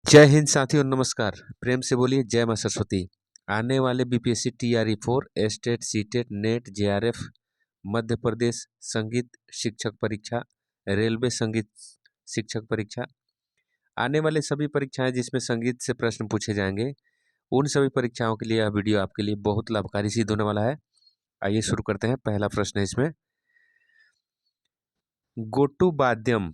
जय हिंद साथियों, नमस्कार। प्रेम से बोलिए जय मां सरस्वती। आने वाले BPSC TRE 4 state CTET net JRF Madhya Pradesh संगीत शिक्षक परीक्षा, रेलवे संगीत शिक्षक परीक्षा, आने वाले सभी परीक्षाएं जिसमें संगीत से प्रश्न पूछे जाएंगे, उन सभी परीक्षाओं के लिए यह वीडियो आपके लिए बहुत लाभकारी सिद्ध होने वाला है। आइए शुरू करते हैं। पहला प्रश्न है इसमें, गोटू वाद्यम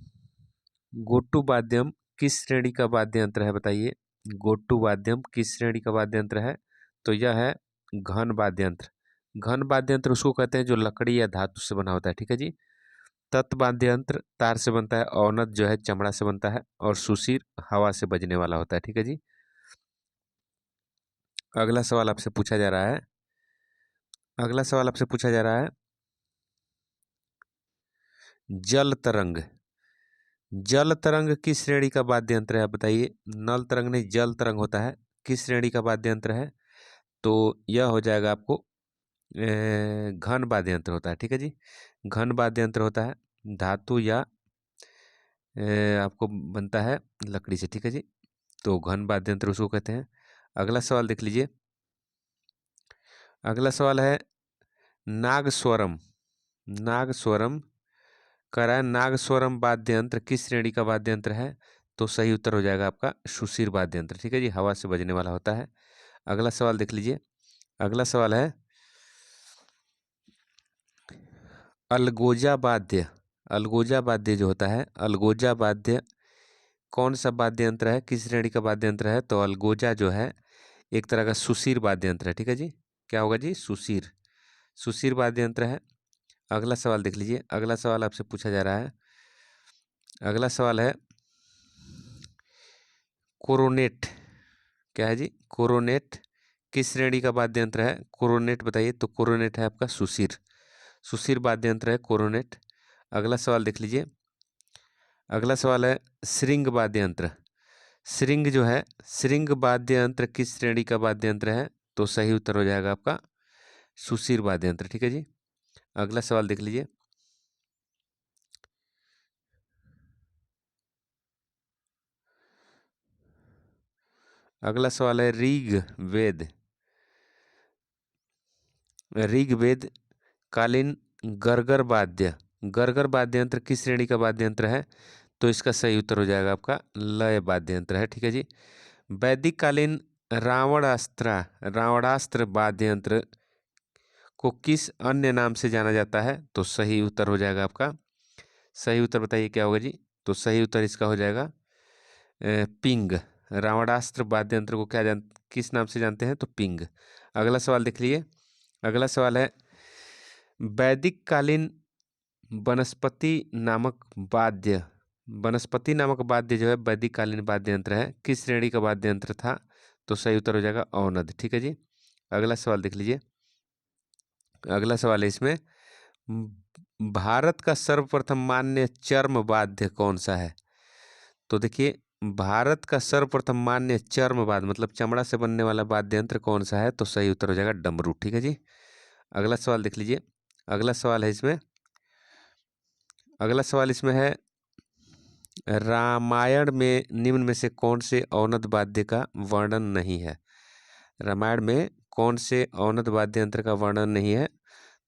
गोटू वाद्यम किस श्रेणी का वाद्य यंत्र है? बताइए, गोटू वाद्यम किस श्रेणी का वाद्य यंत्र है? तो यह है घन वाद्य यंत्र। घन वाद्य यंत्र उसको कहते हैं जो लकड़ी या धातु से बना होता है। ठीक है जी। तत् वाद्य यंत्र तार से बनता है, औनत जो है चमड़ा से बनता है, और सुशीर हवा से बजने वाला होता है। ठीक है जी। अगला सवाल आपसे पूछा जा रहा है जल तरंग। जल तरंग किस श्रेणी का वाद्य यंत्र है? बताइए। नल तरंग नहीं, जल तरंग होता है। किस श्रेणी का वाद्य यंत्र है? तो यह हो जाएगा आपको घन वाद्य यंत्र होता है। ठीक है जी। घन वाद्य यंत्र होता है, धातु या आपको बनता है लकड़ी से। ठीक है जी। तो घन वाद्य यंत्र उसको कहते हैं। अगला सवाल देख लीजिए। अगला सवाल है नागस्वरम। नागस्वरम कह रहा है नागस्वरम वाद्य यंत्र किस श्रेणी का वाद्य यंत्र है? तो सही उत्तर हो जाएगा आपका सुशीर वाद्य यंत्र। ठीक है जी, हवा से बजने वाला होता है। अगला सवाल देख लीजिए। अगला सवाल है अलगोजा वाद्य। अलगोजा वाद्य जो होता है, अलगोजा वाद्य कौन सा वाद्य यंत्र है? किस श्रेणी का वाद्य यंत्र है? तो अलगोजा जो है एक तरह का सुशीर वाद्य यंत्र है। ठीक है जी। क्या होगा जी? सुशीर। सुशीर वाद्य यंत्र है। अगला सवाल देख लीजिए। अगला सवाल आपसे पूछा जा रहा है। अगला सवाल है कोरोनेट। क्या है जी? कोरोनेट किस श्रेणी का वाद्य यंत्र है? कोरोनेट बताइए। तो कोरोनेट है आपका सुशीर। सुशीर वाद्य यंत्र है कोरोनेट। अगला सवाल देख लीजिए। अगला सवाल है श्रृंग वाद्य यंत्र। श्रृंग जो है, श्रृंग वाद्य यंत्र किस श्रेणी का वाद्य यंत्र है? तो सही उत्तर हो जाएगा आपका सुशीर वाद्य यंत्र। ठीक है जी। अगला सवाल देख लीजिए। अगला सवाल है ऋग्वेद। ऋग्वेद कालीन गरगर वाद्य। गरगर वाद्य यंत्र किस श्रेणी का वाद्य यंत्र है? तो इसका सही उत्तर हो जाएगा आपका लय वाद्य यंत्र है। ठीक है जी। वैदिक कालीन रावणास्त्र वाद्य यंत्र को किस अन्य नाम से जाना जाता है? तो सही उत्तर हो जाएगा आपका, सही उत्तर बताइए क्या होगा जी? तो सही उत्तर इसका हो जाएगा पिंग। रावणास्त्र वाद्य यंत्र को किस नाम से जानते हैं? तो पिंग। अगला सवाल देख लीजिए। अगला सवाल है वैदिक कालीन वनस्पति नामक वाद्य। वनस्पति नामक वाद्य जो है वैदिक कालीन वाद्य यंत्र है, किस श्रेणी का वाद्य यंत्र था? तो सही उत्तर हो जाएगा औनद। ठीक है जी। अगला सवाल देख लीजिए। अगला सवाल है इसमें भारत का सर्वप्रथम मान्य चर्म वाद्य कौन सा है? तो देखिए, भारत का सर्वप्रथम मान्य चर्म वाद्य मतलब चमड़ा से बनने वाला वाद्य यंत्र कौन सा है? तो सही उत्तर हो जाएगा डमरू। ठीक है जी। अगला सवाल देख लीजिए। अगला सवाल है इसमें, अगला सवाल इसमें है रामायण में निम्न में से कौन से औनद वाद्य का वर्णन नहीं है? रामायण में कौन से औनद वाद्य यंत्र का वर्णन नहीं है?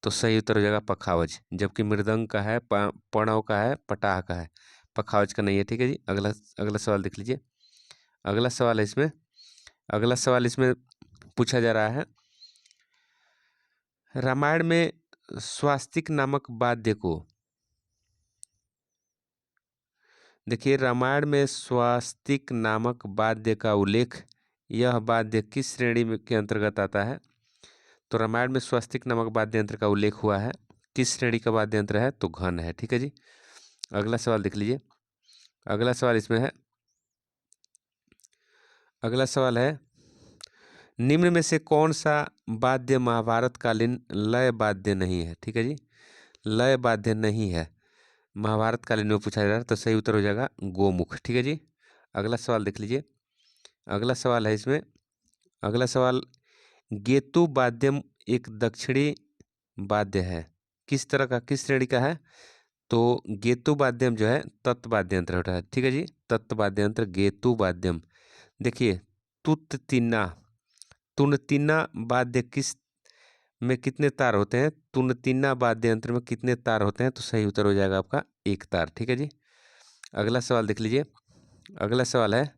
तो सही उत्तर हो जाएगा पखावज। जबकि मृदंग का है, प्रणव का है, पटाह का है, पखावज का नहीं है। ठीक है जी। अगला अगला सवाल देख लीजिए। अगला सवाल है इसमें, अगला सवाल इसमें पूछा जा रहा है रामायण में स्वास्तिक नामक वाद्य को, देखिए रामायण में स्वास्तिक नामक वाद्य का उल्लेख, यह वाद्य किस श्रेणी के अंतर्गत आता है? तो रामायण में स्वास्तिक नामक वाद्य यंत्र का उल्लेख हुआ है, किस श्रेणी का वाद्य यंत्र है? तो घन है। ठीक है जी। अगला सवाल देख लीजिए। अगला सवाल इसमें है, अगला सवाल है निम्न में से कौन सा वाद्य महाभारत कालीन लय वाद्य नहीं है? ठीक है जी। लय वाद्य नहीं है, महाभारत कालीन में पूछा जा रहा है, तो सही उत्तर हो जाएगा गोमुख। ठीक है जी। अगला सवाल देख लीजिए। अगला सवाल है इसमें, अगला सवाल गेतु वाद्यम एक दक्षिणी वाद्य है, किस तरह का, किस श्रेणी का है? तो गेतु वाद्यम जो है तत्वाद्य यंत्र होता है। ठीक है जी। तत्वाद्य यंत्र गेतु वाद्यम देखिए तुत्तिना, तुनतिना वाद्य किस में कितने तार होते हैं? तुनतिना वाद्य यंत्र में कितने तार होते हैं? तो सही उत्तर हो जाएगा आपका 1 तार। ठीक है जी। अगला सवाल देख लीजिए। अगला सवाल है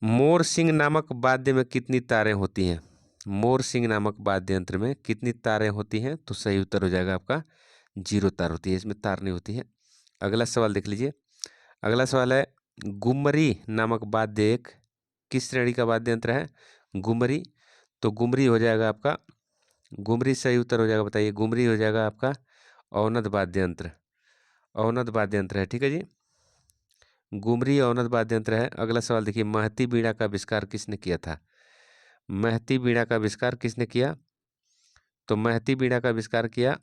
मोर सिंह नामक वाद्य में कितनी तारें होती हैं? मोर सिंह नामक वाद्य यंत्र में कितनी तारें होती हैं? तो सही उत्तर हो जाएगा आपका 0 तार होती है, इसमें तार नहीं होती है। अगला सवाल देख लीजिए। अगला सवाल है गुमरी नामक वाद्य एक किस श्रेणी का वाद्य यंत्र है? गुमरी, तो गुमरी हो जाएगा आपका, गुमरी सही उत्तर हो जाएगा। बताइए, गुमरी हो जाएगा आपका औनद वाद्य यंत्र, औनद वाद्य यंत्र है। ठीक है जी, गुमरी औनद वाद्य यंत्र है। अगला सवाल देखिए, महती बीड़ा का आविष्कार किसने किया था? महती बीड़ा का आविष्कार किसने किया? तो महती बीड़ा का आविष्कार किया,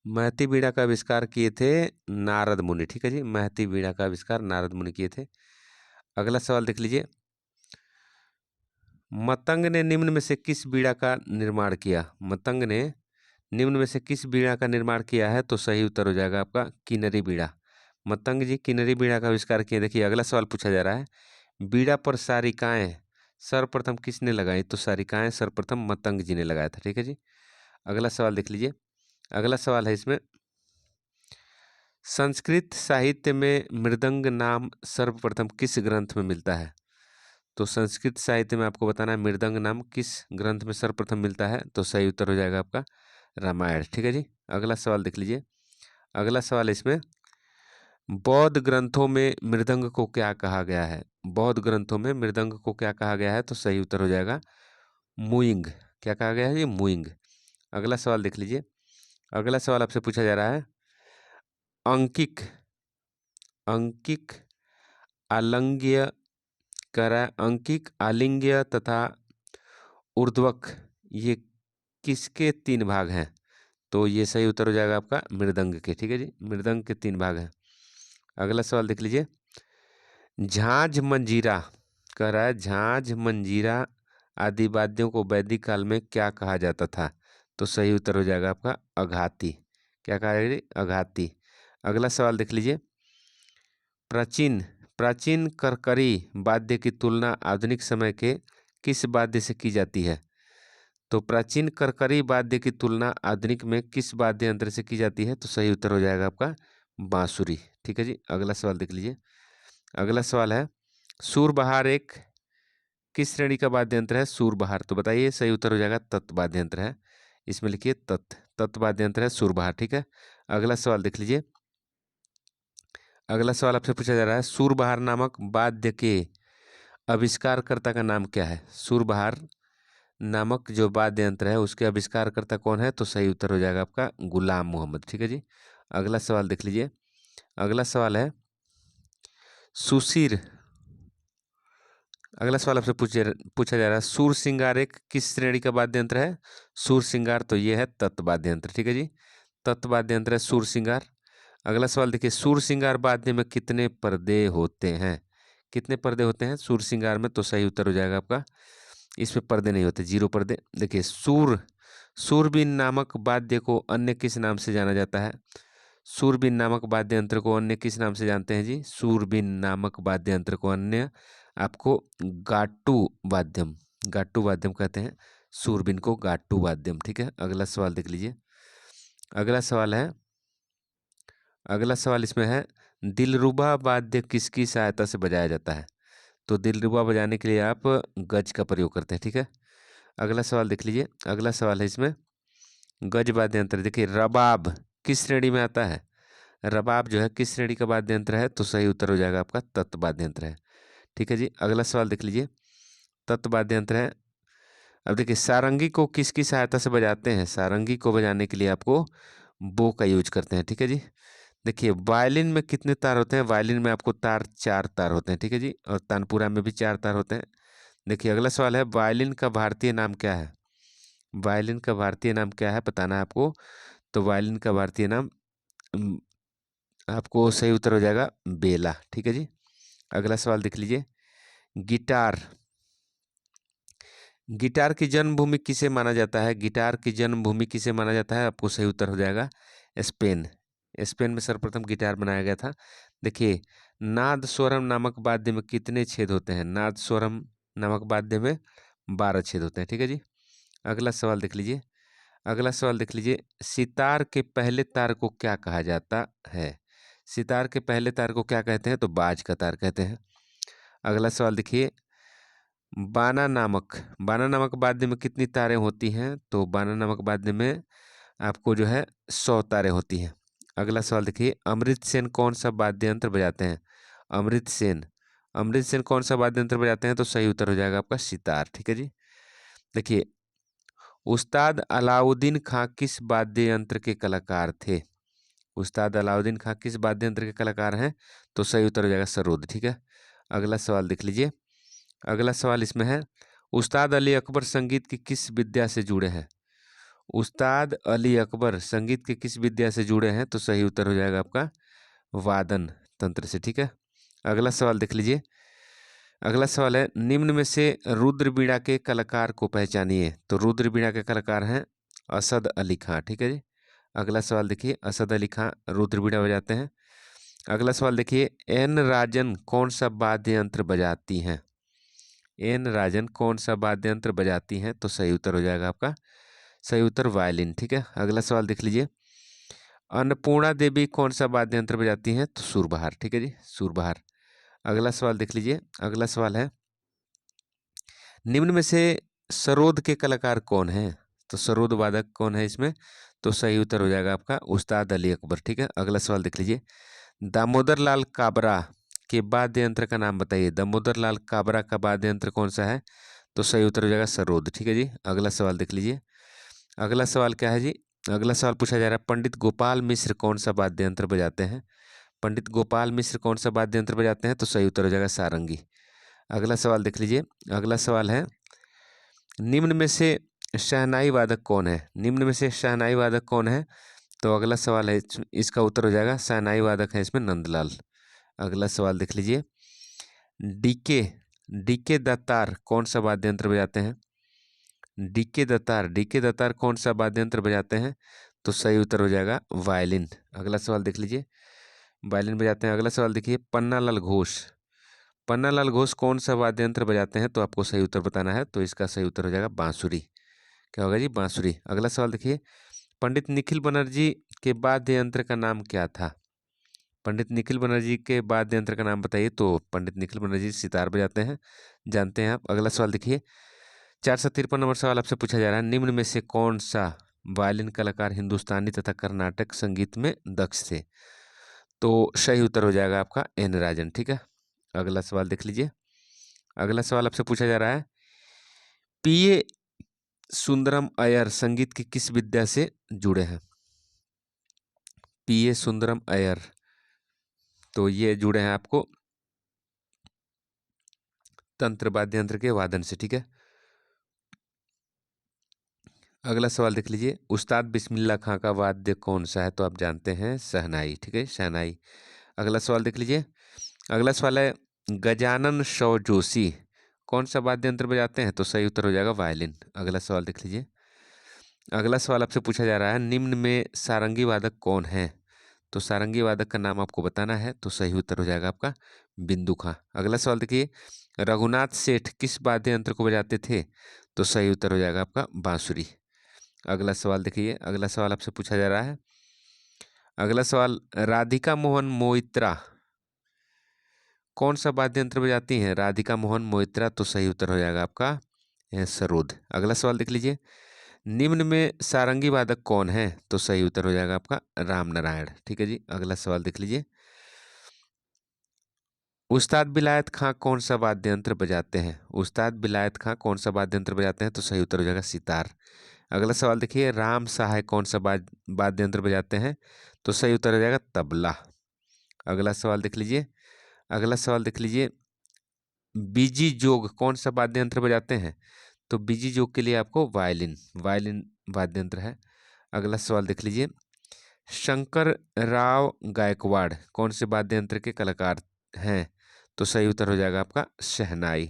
महती बीड़ा का आविष्कार किए थे नारद मुनि। ठीक है जी, महती बीड़ा का आविष्कार नारद मुनि किए थे। अगला सवाल देख लीजिए, मतंग ने निम्न में से किस बीड़ा का निर्माण किया? मतंग ने निम्न में से किस बीड़ा का निर्माण किया है? तो सही उत्तर हो जाएगा आपका किन्नरी बीड़ा। मतंग जी किन्नरी बीड़ा का आविष्कार किए। देखिए अगला सवाल पूछा जा रहा है, बीड़ा पर सारिकाएं सर्वप्रथम किसने लगाई? तो सारिकाएं सर्वप्रथम मतंग जी ने लगाया था। ठीक है जी। अगला सवाल देख लीजिए। अगला सवाल है इसमें, संस्कृत साहित्य में मृदंग नाम सर्वप्रथम किस ग्रंथ में मिलता है? तो संस्कृत साहित्य में आपको बताना है मृदंग नाम किस ग्रंथ में सर्वप्रथम मिलता है? तो सही उत्तर हो जाएगा आपका रामायण। ठीक है जी। अगला सवाल देख लीजिए। अगला सवाल इसमें, बौद्ध ग्रंथों में मृदंग को क्या कहा गया है? बौद्ध ग्रंथों में मृदंग को क्या कहा गया है? तो सही उत्तर हो जाएगा मुइंग। क्या कहा गया है? ये मुइंग। अगला सवाल देख लीजिए। अगला सवाल आपसे पूछा जा रहा है, अंकिक, अंकिक आलंग्य करा, अंकिक आलिंग्य तथा ऊर्ध्वक ये किसके 3 भाग हैं? तो ये सही उत्तर हो जाएगा आपका मृदंग के। ठीक है जी, मृदंग के 3 भाग हैं। अगला सवाल देख लीजिए, झांझ मंजीरा कह रहा है, झांझ मंजीरा आदि वाद्यों को वैदिक काल में क्या कहा जाता था? तो सही उत्तर हो जाएगा आपका अघाती। क्या कहा जाएगा? अघाती। अगला सवाल देख लीजिए, प्राचीन प्राचीन करकरी वाद्य की तुलना आधुनिक समय के किस वाद्य से की जाती है? तो प्राचीन करकरी वाद्य की तुलना आधुनिक में किस वाद्य यंत्र से की जाती है? तो सही उत्तर हो जाएगा आपका बांसुरी। ठीक है जी। अगला सवाल देख लीजिए। अगला सवाल है, सूरबहार एक किस श्रेणी का वाद्य यंत्र है? सूरबहार, तो बताइए सही उत्तर हो जाएगा तत् वाद्य यंत्र है। इसमें लिखिए तत्, तत् वाद्य यंत्र है सूरबहार। ठीक है। अगला सवाल देख लीजिए। अगला सवाल आपसे पूछा जा रहा है, सूरबहार नामक वाद्य के आविष्कारकर्ता का नाम क्या है? सूरबहार नामक जो वाद्य यंत्र है उसके आविष्कारकर्ता कौन है? तो सही उत्तर हो जाएगा आपका गुलाम मोहम्मद। ठीक है जी। अगला सवाल देख लीजिए। अगला सवाल है सुशीर, अगला सवाल आपसे पूछा जा रहा है, सूर सिंगार एक किस श्रेणी का वाद्य यंत्र है? सूर सिंगार, तो ये है तत् वाद्य यंत्र। ठीक है जी, तत् वाद्य यंत्र है सूर सिंगार। अगला सवाल देखिए, सूर सिंगार वाद्य में कितने पर्दे होते हैं? कितने पर्दे होते हैं सूर सिंगार में? तो सही उत्तर हो जाएगा आपका, इसमें पर्दे नहीं होते, 0 पर्दे। देखिए सूरबीन नामक वाद्य को अन्य किस नाम से जाना जाता है? सूरबीन नामक वाद्य यंत्र को अन्य किस नाम से जानते हैं जी? सूरबीन नामक वाद्य यंत्र को अन्य आपको गाट्टू वाद्यम, गाट्टू वाद्यम कहते हैं, सूरबीन को गाट्टू वाद्यम। ठीक है। अगला सवाल देख लीजिए। अगला सवाल है, अगला सवाल इसमें है, दिलरुबा वाद्य किसकी सहायता से बजाया जाता है? तो दिलरुबा बजाने के लिए आप गज का प्रयोग करते हैं। ठीक है। अगला सवाल देख लीजिए। अगला सवाल है इसमें, गज वाद्य यंत्र, देखिए रबाब किस श्रेणी में आता है? रबाब जो है किस श्रेणी का वाद्य यंत्र है? तो सही उत्तर हो जाएगा आपका तत् वाद्य यंत्र है। ठीक है जी। अगला सवाल देख लीजिए, तत् वाद्य यंत्र है। अब देखिए, सारंगी को किसकी सहायता से बजाते हैं? सारंगी को बजाने के लिए आपको बो का यूज करते हैं। ठीक है जी। देखिए, वायलिन में कितने तार होते हैं? वायलिन में आपको 4 तार होते हैं। ठीक है जी। और तानपुरा में भी 4 तार होते हैं। देखिए अगला सवाल है, वायलिन का भारतीय नाम क्या है? वायलिन का भारतीय नाम क्या है बताना है आपको। तो वायलिन का भारतीय नाम आपको सही उत्तर हो जाएगा बेला। ठीक है जी। अगला सवाल देख लीजिए, गिटार, गिटार की जन्मभूमि किसे माना जाता है? गिटार की जन्मभूमि किसे माना जाता है? आपको सही उत्तर हो जाएगा स्पेन। स्पेन में सर्वप्रथम गिटार बनाया गया था। देखिए, नाद स्वरम नामक वाद्य में कितने छेद होते हैं? नाद स्वरम नामक वाद्य में 12 छेद होते हैं। ठीक है जी। अगला सवाल देख लीजिए। अगला सवाल देख लीजिए, सितार के पहले तार को क्या कहा जाता है? सितार के पहले तार को क्या कहते हैं? तो बाज का तार कहते हैं। अगला सवाल देखिए, बाना नामक वाद्य में कितनी तारें होती हैं? तो बाना नामक वाद्य में आपको जो है 100 तारें होती हैं। अगला सवाल देखिए, अमृत सेन कौन सा वाद्य यंत्र बजाते हैं? अमृत सेन कौन सा वाद्य यंत्र बजाते हैं? तो सही उत्तर हो जाएगा आपका सितार। ठीक है जी। देखिए, उस्ताद अलाउद्दीन खां किस वाद्य यंत्र के कलाकार थे? उस्ताद अलाउद्दीन खां किस वाद्य यंत्र के कलाकार हैं? तो सही उत्तर हो जाएगा सरोद। ठीक है। अगला सवाल देख लीजिए। अगला सवाल इसमें है, उस्ताद अली अकबर संगीत की किस विद्या से जुड़े हैं? उस्ताद अली अकबर संगीत की किस विद्या से जुड़े हैं? तो सही उत्तर हो जाएगा आपका वादन तंत्र से। ठीक है। अगला सवाल देख लीजिए। अगला सवाल है, निम्न में से रुद्र बीड़ा के कलाकार को पहचानिए। तो रुद्र बीड़ा के कलाकार हैं असद अली खां। ठीक है जी। अगला सवाल देखिए, असद अली खां रुद्र बीड़ा बजाते हैं। अगला सवाल देखिए, एन राजन कौन सा वाद्य यंत्र बजाती हैं? एन राजन कौन सा वाद्य यंत्र बजाती हैं? तो सही उत्तर हो जाएगा आपका सही उत्तर वायलिन। ठीक है। अगला सवाल देख लीजिए, अन्नपूर्णा देवी कौन सा वाद्य यंत्र बजाती हैं? तो सुरबहार। ठीक है जी, सुरबहार। अगला सवाल देख लीजिए। अगला सवाल है, निम्न में से सरोद के कलाकार कौन हैं? तो सरोद वादक कौन है इसमें? तो सही उत्तर हो जाएगा आपका उस्ताद अली अकबर। ठीक है। अगला सवाल देख लीजिए, दामोदर लाल काबरा के वाद्य यंत्र का नाम बताइए। दामोदर लाल काबरा का वाद्य यंत्र कौन सा है? तो सही उत्तर हो जाएगा सरोद। ठीक है जी। अगला सवाल देख लीजिए। अगला सवाल क्या है जी? अगला सवाल पूछा जा रहा है, पंडित गोपाल मिश्र कौन सा वाद्य यंत्र बजाते हैं? पंडित गोपाल मिश्र कौन सा वाद्य यंत्र बजाते हैं? तो सही उत्तर हो जाएगा सारंगी। अगला सवाल देख लीजिए। अगला सवाल है, निम्न में से शहनाई वादक कौन है? निम्न में से शहनाई वादक कौन है? तो अगला सवाल है, इसका उत्तर हो जाएगा शहनाई वादक है इसमें नंदलाल। अगला सवाल देख लीजिए, डीके डीके दत्तार कौन सा वाद्य यंत्र बजाते हैं? डीके दत्तार कौन सा वाद्य यंत्र बजाते हैं? तो सही उत्तर हो जाएगा वायलिन। अगला सवाल देख लीजिए, वायलिन बजाते हैं। अगला सवाल देखिए, पन्नालाल घोष कौन सा वाद्य यंत्र बजाते हैं? तो आपको सही उत्तर बताना है। तो इसका सही उत्तर हो जाएगा बांसुरी। क्या होगा जी? बांसुरी। अगला सवाल देखिए, पंडित निखिल बनर्जी के वाद्य यंत्र का नाम क्या था? पंडित निखिल बनर्जी के वाद्य यंत्र का नाम बताइए। तो पंडित निखिल बनर्जी सितार बजाते हैं, जानते हैं आप। अगला सवाल देखिए, 453 नंबर सवाल आपसे पूछा जा रहा है, निम्न में से कौन सा वायलिन कलाकार हिंदुस्तानी तथा कर्नाटक संगीत में दक्ष थे? तो सही उत्तर हो जाएगा आपका एन राजन। ठीक है। अगला सवाल देख लीजिए। अगला सवाल आपसे पूछा जा रहा है, पीए सुंदरम अय्यर संगीत की किस विद्या से जुड़े हैं? पीए सुंदरम अय्यर, तो ये जुड़े हैं आपको तंत्र वाद्य यंत्र के वादन से। ठीक है। अगला सवाल देख लीजिए, उस्ताद बिस्मिल्लाह खां का वाद्य कौन सा है? तो आप जानते हैं शहनाई। ठीक है, शहनाई। अगला सवाल देख लीजिए। अगला सवाल है, गजानन शव जोशी कौन सा वाद्य यंत्र बजाते हैं? तो सही उत्तर हो जाएगा वायलिन। अगला सवाल देख लीजिए। अगला सवाल आपसे पूछा जा रहा है, निम्न में सारंगी वादक कौन है? तो सारंगी वादक का नाम आपको बताना है। तो सही उत्तर हो जाएगा आपका बिंदु खां। अगला सवाल देखिए, रघुनाथ सेठ किस वाद्य यंत्र को बजाते थे? तो सही उत्तर हो जाएगा आपका बांसुरी। अगला सवाल देखिए। अगला सवाल आपसे पूछा जा रहा है, अगला सवाल, राधिका मोहन मोइत्रा कौन सा वाद्य यंत्र बजाती हैं? राधिका मोहन मोइत्रा, तो सही उत्तर हो जाएगा आपका सरोद। अगला सवाल देख लीजिए, निम्न में सारंगी वादक कौन है? तो सही उत्तर हो जाएगा आपका राम नारायण। ठीक है जी। अगला सवाल देख लीजिए, उस्ताद बिलायत खां कौन सा वाद्य यंत्र बजाते हैं? उस्ताद बिलायत खां कौन सा वाद्य यंत्र बजाते हैं? तो सही उत्तर हो जाएगा सितार। अगला सवाल देखिए, राम सहाय कौन सा वाद्य यंत्र बजाते हैं? तो सही उत्तर हो जाएगा तबला। अगला सवाल देख लीजिए। अगला सवाल देख लीजिए, बीजी जोग कौन सा वाद्य यंत्र बजाते हैं? तो बीजी जोग के लिए आपको वायलिन वाद्य यंत्र है। अगला सवाल देख लीजिए, शंकर राव गायकवाड़ कौन से वाद्य यंत्र के कलाकार हैं? तो सही उत्तर हो जाएगा आपका शहनाई।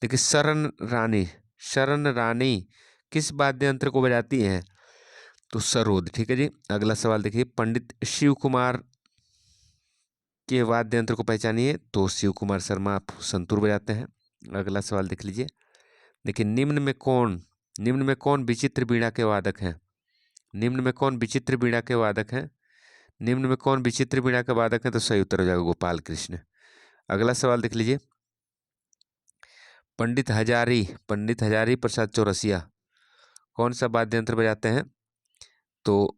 देखिए, शरण रानी किस वाद्य यंत्र को बजाती हैं? तो सरोद। ठीक है जी। अगला सवाल देखिए, पंडित शिव कुमार के वाद्य यंत्र को पहचानिए, तो शिव कुमार शर्मा आप संतूर बजाते हैं। अगला सवाल देख लीजिए। देखिए, निम्न में कौन विचित्र बीड़ा के वादक हैं? निम्न में कौन विचित्र बीड़ा के वादक हैं? निम्न में कौन विचित्र बीड़ा के वादक हैं? तो सही उत्तर हो जाएगा गोपाल कृष्ण। अगला सवाल देख लीजिए। पंडित हजारी प्रसाद चौरसिया कौन सा वाद्य यंत्र बजाते हैं? तो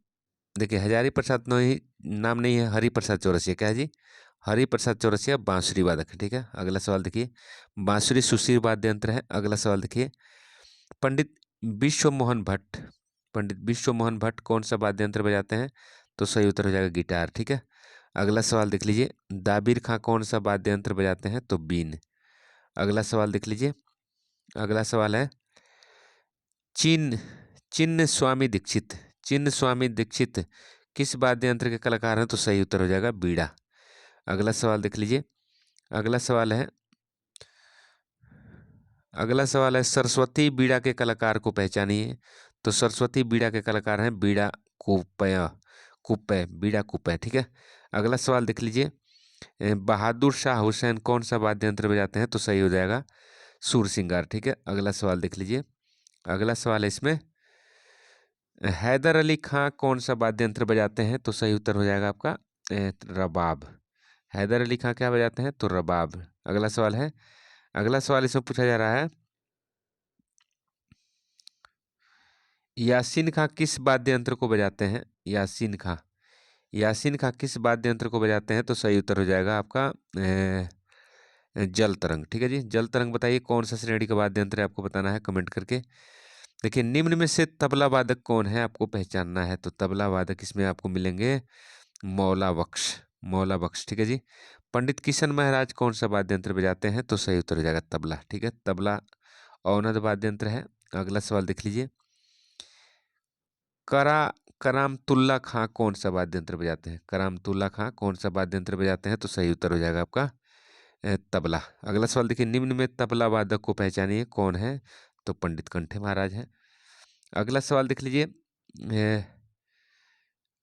देखिए, हजारी प्रसाद नाम नहीं है, हरि प्रसाद चौरसिया। क्या है जी? हरि प्रसाद चौरसिया बांसुरी वादक है। ठीक है, अगला सवाल देखिए। बांसुरी सुशील वाद्य यंत्र है। अगला सवाल देखिए। पंडित विश्व मोहन भट्ट कौन सा वाद्य यंत्र बजाते हैं? तो सही उत्तर हो जाएगा गिटार। ठीक है, अगला सवाल देख लीजिए। दाबिर खां कौन सा वाद्य यंत्र बजाते हैं? तो बीन। अगला सवाल देख लीजिए। अगला सवाल है चिन्न स्वामी दीक्षित किस वाद्य यंत्र के कलाकार हैं? तो सही उत्तर हो जाएगा बीड़ा। अगला सवाल देख लीजिए। अगला सवाल है सरस्वती बीड़ा के कलाकार को पहचानिए। तो सरस्वती बीड़ा के कलाकार हैं बीड़ा कुप्पय। ठीक है, अगला सवाल देख लीजिए। बहादुर शाह हुसैन कौन सा वाद्य यंत्र बजाते हैं? तो सही हो जाएगा सूरसिंगार। ठीक है, अगला सवाल देख लीजिए। अगला सवाल है इसमें हैदर अली खां कौन सा वाद्य यंत्र बजाते हैं? तो सही उत्तर हो जाएगा आपका रबाब। हैदर अली खां क्या बजाते हैं? तो रबाब। अगला सवाल इसमें पूछा जा रहा है यासीन खां किस वाद्य यंत्र को बजाते हैं? यासीन खां किस वाद्य यंत्र को बजाते हैं? तो सही उत्तर हो जाएगा आपका जल तरंग। ठीक है जी, जल तरंग बताइए कौन सा श्रेणी का वाद्य यंत्र है, आपको बताना है कमेंट करके। देखिए, निम्न में से तबला वादक कौन है, आपको पहचानना है। तो तबला वादक इसमें आपको मिलेंगे मौला बख्श। ठीक है जी। पंडित किशन महाराज कौन सा वाद्य यंत्र बजाते हैं? तो सही उत्तर हो जाएगा तबला। ठीक है, तबला औनद वाद्य यंत्र है। अगला सवाल देख लीजिए। करामतुल्ला खां कौन सा वाद्य यंत्र बजाते हैं? करामतुल्ला खां कौन सा वाद्य यंत्र बजाते हैं? तो सही उत्तर हो जाएगा आपका तबला। अगला सवाल देखिए। निम्न में तबला वादक को पहचानिए, कौन है? तो पंडित कंठे महाराज हैं। अगला सवाल देख लीजिए।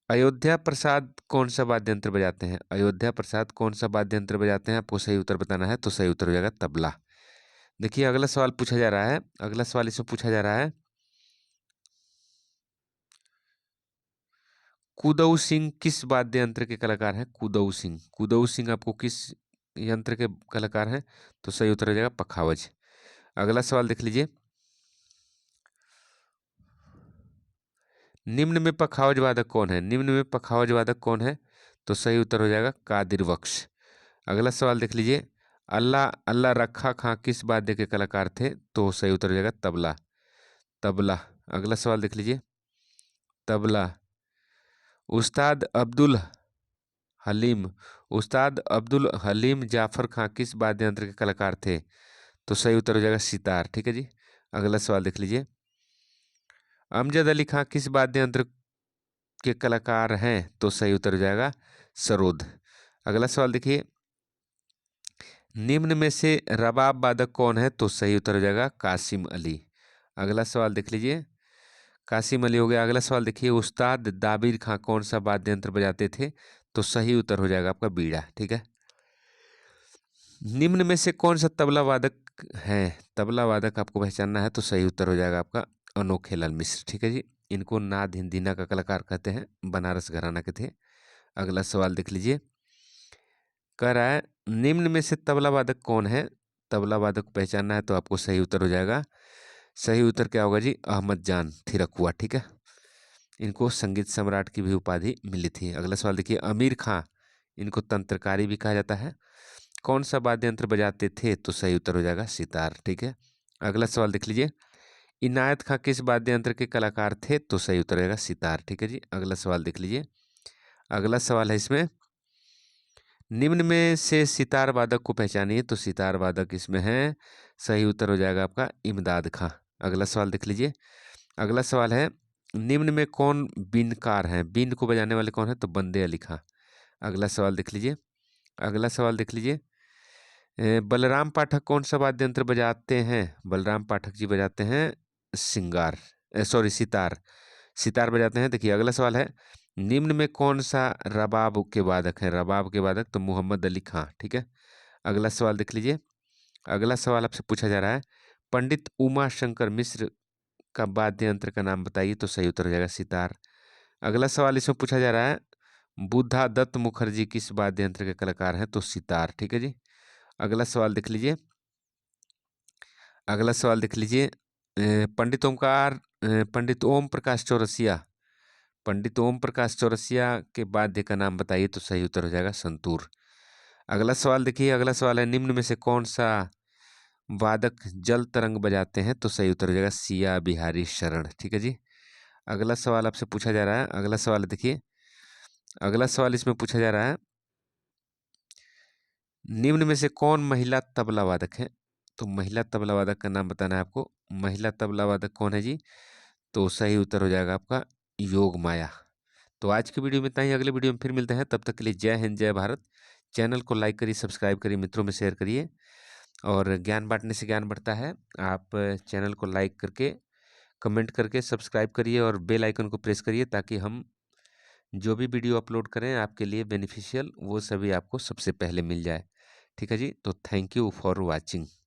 अयोध्या प्रसाद कौन सा वाद्य यंत्र बजाते हैं? अयोध्या प्रसाद कौन सा वाद्य यंत्र बजाते हैं? आपको सही उत्तर बताना है। तो सही उत्तर हो जाएगा तबला। देखिए, अगला सवाल पूछा जा रहा है। अगला सवाल इसमें पूछा जा रहा है कुदऊ सिंह किस वाद्य यंत्र के कलाकार हैं? कुदऊ सिंह आपको किस यंत्र के कलाकार हैं? तो सही उत्तर हो जाएगा पखावज। अगला सवाल देख लीजिए। निम्न में पखावज वादक कौन है? तो सही उत्तर हो जाएगा कादिर बख्श। अगला सवाल देख लीजिए। अल्लाह रखा खां किस वाद्य के कलाकार थे? तो सही उत्तर हो जाएगा तबला। अगला सवाल देख लीजिए। तबला उस्ताद अब्दुल हलीम जाफर खां किस वाद्य यंत्र के कलाकार थे? तो सही उत्तर हो जाएगा सितार। ठीक है जी। अगला सवाल देख लीजिए। अमजद अली खां किस वाद्य यंत्र के कलाकार हैं? तो सही उत्तर हो जाएगा सरोद। अगला सवाल देखिए। निम्न में से रबाब वादक कौन है? तो सही उत्तर हो जाएगा कासिम अली। अगला सवाल देख लीजिए। कासिम अली हो गया। अगला सवाल देखिए। उस्ताद दाबिर खां कौन सा वाद्य यंत्र बजाते थे? तो सही उत्तर हो जाएगा आपका बीड़ा। ठीक है। निम्न में से कौन सा तबला वादक है? तबला वादक आपको पहचानना है। तो सही उत्तर हो जाएगा आपका अनोखे लाल मिश्र। ठीक है जी। इनको नाद हिंदीना का कलाकार कहते हैं, बनारस घराना के थे। अगला सवाल देख लीजिए। कह रहा है निम्न में से तबला वादक कौन है? तबला वादक को पहचानना है, तो आपको सही उत्तर हो जाएगा। सही उत्तर क्या होगा जी? अहमद जान थिरकुआ। ठीक है, इनको संगीत सम्राट की भी उपाधि मिली थी। अगला सवाल देखिए। अमीर खां, इनको तंत्रकारी भी कहा जाता है, कौन सा वाद्य यंत्र बजाते थे? तो सही उत्तर हो जाएगा सितार। ठीक है, अगला सवाल देख लीजिए। इनायत खां किस वाद्य यंत्र के कलाकार थे? तो सही उत्तर रहेगा सितार। ठीक है जी। अगला सवाल देख लीजिए। अगला सवाल है इसमें निम्न में से सितार वादक को पहचानिए। तो सितार वादक इसमें है, सही उत्तर हो जाएगा आपका इमदाद खां। अगला सवाल देख लीजिए। अगला सवाल है निम्न में कौन बीनकार हैं? बीन को बजाने वाले कौन है? तो बंदे अली खां। अगला सवाल देख लीजिए। अगला सवाल देख लीजिए। बलराम पाठक कौन सा वाद्य यंत्र बजाते हैं? बलराम पाठक जी बजाते हैं सितार बजाते हैं। देखिए, अगला सवाल है निम्न में कौन सा रबाब के वादक है? रबाब के वादक तो मोहम्मद अली खां। ठीक है, अगला सवाल देख लीजिए। अगला सवाल आपसे पूछा जा रहा है, पंडित उमा शंकर मिश्र का वाद्य यंत्र का नाम बताइए। तो सही उत्तर हो जाएगा सितार। अगला सवाल इसमें पूछा जा रहा है, बुद्धा दत्त मुखर्जी किस वाद्य यंत्र के कलाकार हैं? तो सितार। ठीक है जी। अगला सवाल देख लीजिए। अगला सवाल देख लीजिए, पंडित ओम प्रकाश चौरसिया, पंडित ओम प्रकाश चौरसिया के वाद्य का नाम बताइए। तो सही उत्तर हो जाएगा संतूर। अगला सवाल देखिए। अगला सवाल है, निम्न में से कौन सा वादक जल तरंग बजाते हैं? तो सही उत्तर हो जाएगा सिया बिहारी शरण। ठीक है जी। अगला सवाल आपसे पूछा जा रहा है। अगला सवाल देखिए। अगला सवाल इसमें पूछा जा रहा है, निम्न में से कौन महिला तबला वादक है? तो महिला तबला वादक का नाम बताना है आपको। महिला तबला वादक कौन है जी? तो सही उत्तर हो जाएगा आपका योग माया। तो आज की वीडियो में इतना ही। अगले वीडियो में फिर मिलते हैं, तब तक के लिए जय हिंद जय भारत। चैनल को लाइक करिए, सब्सक्राइब करिए, मित्रों में शेयर करिए, और ज्ञान बांटने से ज्ञान बढ़ता है। आप चैनल को लाइक करके, कमेंट करके सब्सक्राइब करिए और बेल आइकन को प्रेस करिए, ताकि हम जो भी वीडियो अपलोड करें आपके लिए बेनिफिशियल, वो सभी आपको सबसे पहले मिल जाए। ठीक है जी। तो थैंक यू फॉर वॉचिंग।